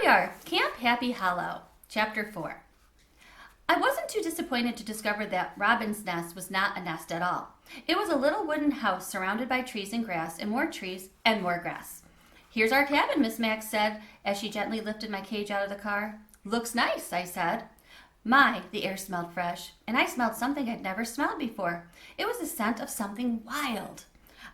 we are, Camp Happy Hollow, Chapter 4. I wasn't too disappointed to discover that Robin's nest was not a nest at all. It was a little wooden house surrounded by trees and grass, and more trees and more grass. "Here's our cabin," Miss Max said as she gently lifted my cage out of the car. "Looks nice," I said. My, the air smelled fresh, and I smelled something I'd never smelled before. It was the scent of something wild.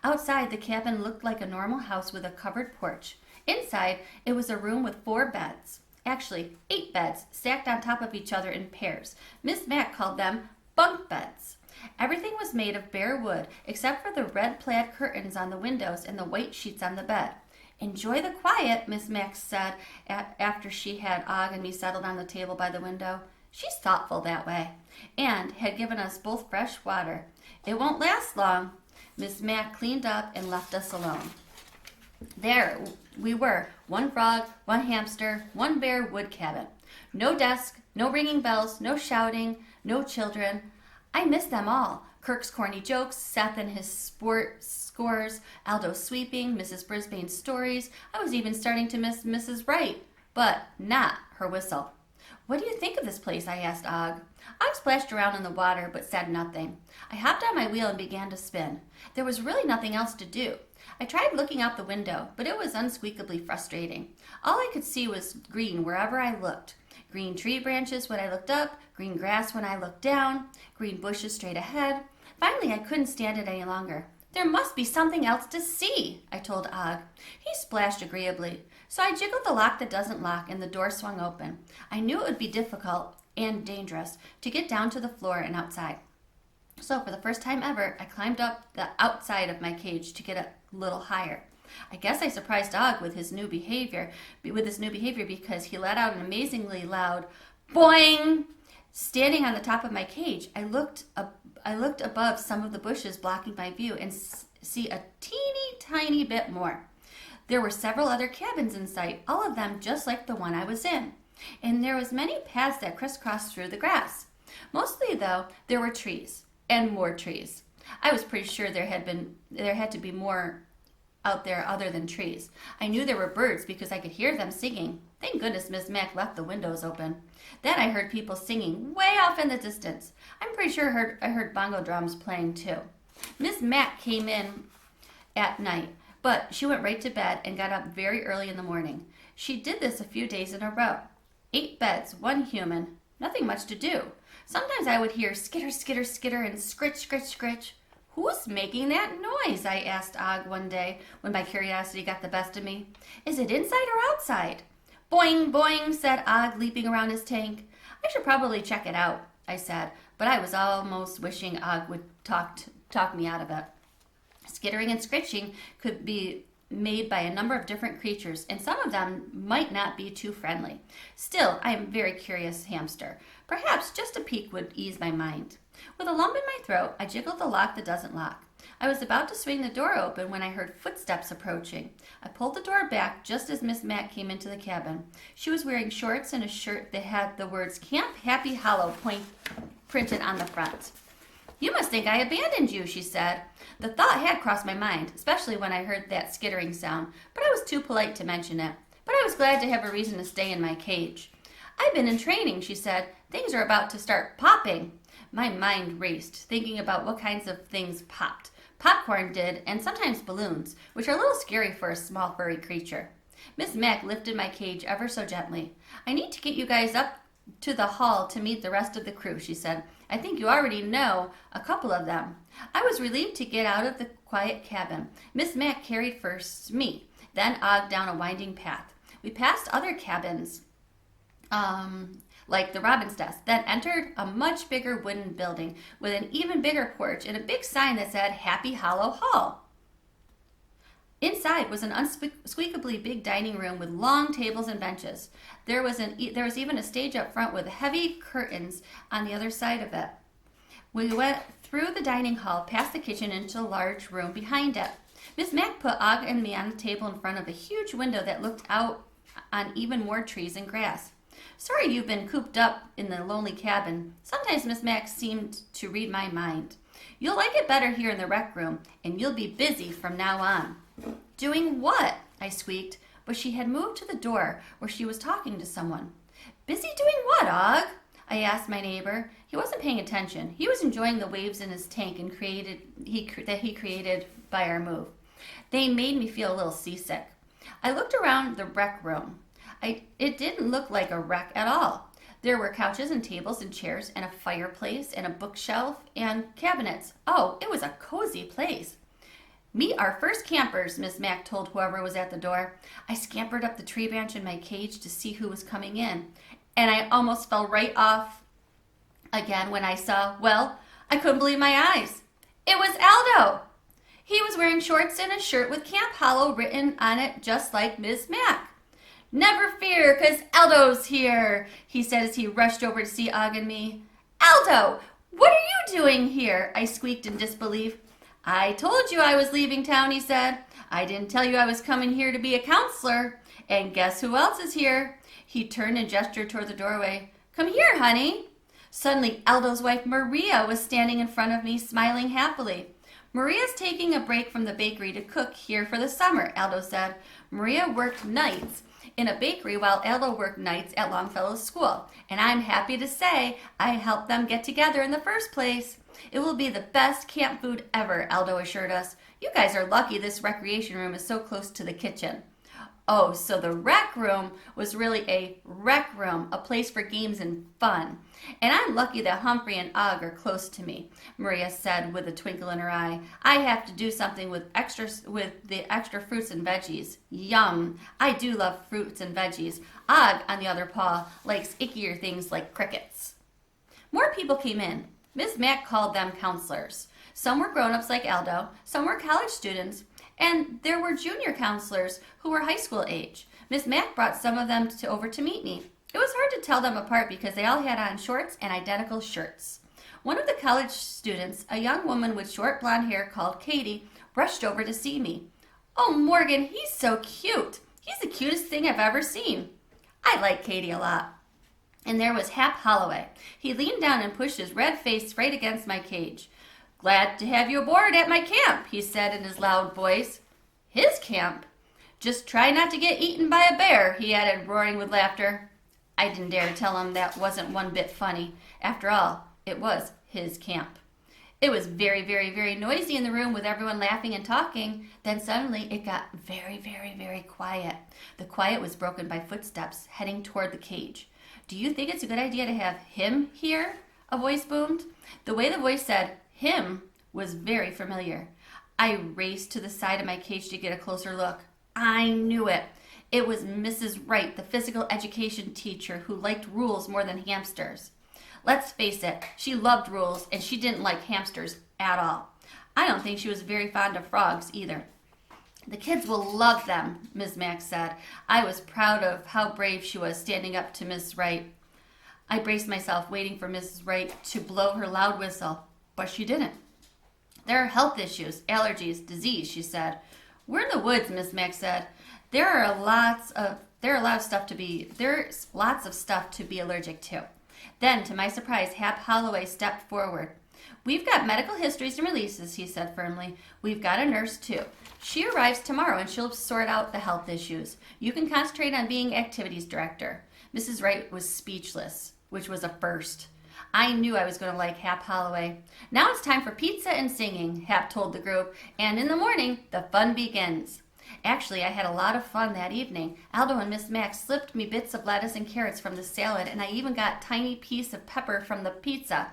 Outside, the cabin looked like a normal house with a covered porch. Inside, it was a room with 4 beds. Actually, 8 beds, stacked on top of each other in pairs. Miss Mack called them bunk beds. Everything was made of bare wood, except for the red plaid curtains on the windows and the white sheets on the bed. "Enjoy the quiet," Miss Mack said after she had Og and me settled on the table by the window. She's thoughtful that way, and had given us both fresh water. "It won't last long." Miss Mack cleaned up and left us alone. There we were, 1 frog, 1 hamster, 1 bare wood cabin. No desk, no ringing bells, no shouting, no children. I missed them all. Kirk's corny jokes, Seth and his sport scores, Aldo's sweeping, Mrs. Brisbane's stories. I was even starting to miss Mrs. Wright, but not her whistle. "What do you think of this place?" I asked Og. Og splashed around in the water but said nothing. I hopped on my wheel and began to spin. There was really nothing else to do. I tried looking out the window, but it was unspeakably frustrating. All I could see was green wherever I looked. Green tree branches when I looked up, green grass when I looked down, green bushes straight ahead. Finally, I couldn't stand it any longer. "There must be something else to see," I told Og. He splashed agreeably. So I jiggled the lock that doesn't lock, and the door swung open. I knew it would be difficult and dangerous to get down to the floor and outside. So for the first time ever, I climbed up the outside of my cage to get a little higher. I guess I surprised Og with his new behavior because he let out an amazingly loud boing. Standing on the top of my cage, I looked above some of the bushes blocking my view and see a teeny tiny bit more. There were several other cabins in sight, all of them just like the one I was in. And there was many paths that crisscrossed through the grass. Mostly, though, there were trees and more trees. I was pretty sure there had to be more out there other than trees. I knew there were birds because I could hear them singing. Thank goodness Miss Mack left the windows open. Then I heard people singing way off in the distance. I'm pretty sure I heard bongo drums playing too. Miss Mack came in at night, but she went right to bed and got up very early in the morning. She did this a few days in a row. 8 beds, 1 human, nothing much to do. Sometimes I would hear skitter, skitter, skitter, and scritch, scritch, scritch. "Who's making that noise?" I asked Og one day when my curiosity got the best of me. "Is it inside or outside?" "Boing, boing," said Og, leaping around his tank. "I should probably check it out," I said, but I was almost wishing Og would talk me out of it. Skittering and scritching could be made by a number of different creatures, and some of them might not be too friendly. Still, I am a very curious hamster. Perhaps just a peek would ease my mind. With a lump in my throat, I jiggled the lock that doesn't lock. I was about to swing the door open when I heard footsteps approaching. I pulled the door back just as Miss Mack came into the cabin. She was wearing shorts and a shirt that had the words Camp Happy Hollow printed on the front. "You must think I abandoned you," she said. The thought had crossed my mind, especially when I heard that skittering sound, but I was too polite to mention it. But I was glad to have a reason to stay in my cage. "I've been in training," she said. "Things are about to start popping." My mind raced, thinking about what kinds of things popped. Popcorn did, and sometimes balloons, which are a little scary for a small furry creature. Miss Mack lifted my cage ever so gently. "I need to get you guys up to the hall to meet the rest of the crew," she said. "I think you already know a couple of them." I was relieved to get out of the quiet cabin. Miss Mack carried first me, then Og down a winding path. We passed other cabins, like the Robin's desk, then entered a much bigger wooden building with an even bigger porch and a big sign that said Happy Hollow Hall. Inside was an unspeakably big dining room with long tables and benches. There was even a stage up front with heavy curtains on the other side of it. We went through the dining hall, past the kitchen, into a large room behind it. Miss Mack put Og and me on the table in front of a huge window that looked out on even more trees and grass. "Sorry you've been cooped up in the lonely cabin." Sometimes Miss Mack seemed to read my mind. "You'll like it better here in the rec room, and you'll be busy from now on." "Doing what?" I squeaked. but she had moved to the door where she was talking to someone. Busy doing what, Og? I asked my neighbor. He wasn't paying attention. He was enjoying the waves in his tank and that he created by our move. They made me feel a little seasick. I looked around the rec room. It didn't look like a wreck at all. There were couches and tables and chairs and a fireplace and a bookshelf and cabinets. Oh, it was a cozy place. Meet our first campers, Miss Mack told whoever was at the door. I scampered up the tree branch in my cage to see who was coming in, and I almost fell right off again when I saw, well, I couldn't believe my eyes. It was Aldo. He was wearing shorts and a shirt with Camp Hollow written on it just like Miss Mack. Never fear, 'cause Aldo's here, he said as he rushed over to see Og and me. Aldo, what are you doing here? I squeaked in disbelief. I told you I was leaving town, he said. I didn't tell you I was coming here to be a counselor. And guess who else is here? He turned and gestured toward the doorway. Come here, honey. Suddenly, Aldo's wife, Maria, was standing in front of me, smiling happily. Maria's taking a break from the bakery to cook here for the summer, Aldo said. Maria worked nights in a bakery while Aldo worked nights at Longfellow's school. And I'm happy to say I helped them get together in the first place. It will be the best camp food ever, Aldo assured us. You guys are lucky this recreation room is so close to the kitchen. Oh, so the rec room was really a rec room, a place for games and fun. And I'm lucky that Humphrey and Og are close to me, Maria said with a twinkle in her eye. I have to do something with the extra fruits and veggies. Yum! I do love fruits and veggies. Og, on the other paw, likes ickier things like crickets. More people came in. Miss Mack called them counselors. Some were grown-ups like Aldo, some were college students, and there were junior counselors who were high school age. Miss Mack brought some of them over to meet me. It was hard to tell them apart because they all had on shorts and identical shirts. One of the college students, a young woman with short blonde hair called Katie, rushed over to see me. Oh, Morgan, he's so cute. He's the cutest thing I've ever seen. I like Katie a lot. And there was Hap Holloway. He leaned down and pushed his red face right against my cage. Glad to have you aboard at my camp, he said in his loud voice. His camp? Just try not to get eaten by a bear, he added, roaring with laughter. I didn't dare tell him that wasn't one bit funny. After all, it was his camp. It was very, very, very noisy in the room with everyone laughing and talking. Then suddenly it got very, very, very quiet. The quiet was broken by footsteps heading toward the cage. Do you think it's a good idea to have him here? A voice boomed. The way the voice said, him, was very familiar. I raced to the side of my cage to get a closer look. I knew it. It was Mrs. Wright, the physical education teacher who liked rules more than hamsters. Let's face it, she loved rules and she didn't like hamsters at all. I don't think she was very fond of frogs either. The kids will love them, Ms. Mack said. I was proud of how brave she was standing up to Miss Wright. I braced myself, waiting for Mrs. Wright to blow her loud whistle, but she didn't. There are health issues, allergies, disease, she said. We're in the woods, Miss Mack said. There's lots of stuff to be allergic to. Then, to my surprise, Hap Holloway stepped forward. We've got medical histories and releases, he said firmly. We've got a nurse, too. She arrives tomorrow and she'll sort out the health issues. You can concentrate on being activities director. Mrs. Wright was speechless, which was a first. I knew I was going to like Hap Holloway. Now it's time for pizza and singing, Hap told the group, and in the morning, the fun begins. Actually, I had a lot of fun that evening. Aldo and Miss Mack slipped me bits of lettuce and carrots from the salad, and I even got a tiny piece of pepper from the pizza.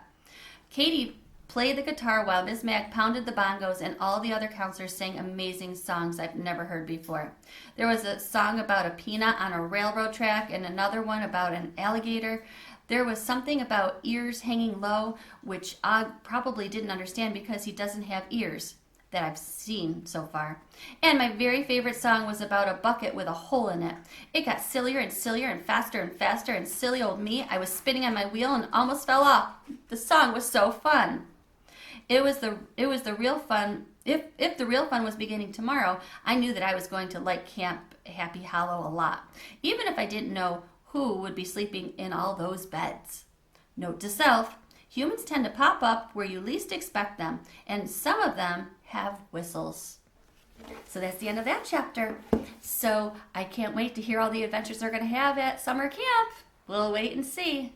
Katie played the guitar while Miss Mack pounded the bongos, and all the other counselors sang amazing songs I've never heard before. There was a song about a peanut on a railroad track and another one about an alligator. There was something about ears hanging low, which Og probably didn't understand because he doesn't have ears that I've seen so far. And my very favorite song was about a bucket with a hole in it. It got sillier and sillier and faster, and silly old me, I was spinning on my wheel and almost fell off. The song was so fun. It was the real fun. If the real fun was beginning tomorrow, I knew that I was going to like Camp Happy Hollow a lot, even if I didn't know who would be sleeping in all those beds. Note to self, humans tend to pop up where you least expect them, and some of them have whistles. So that's the end of that chapter. So I can't wait to hear all the adventures they're going to have at summer camp. We'll wait and see.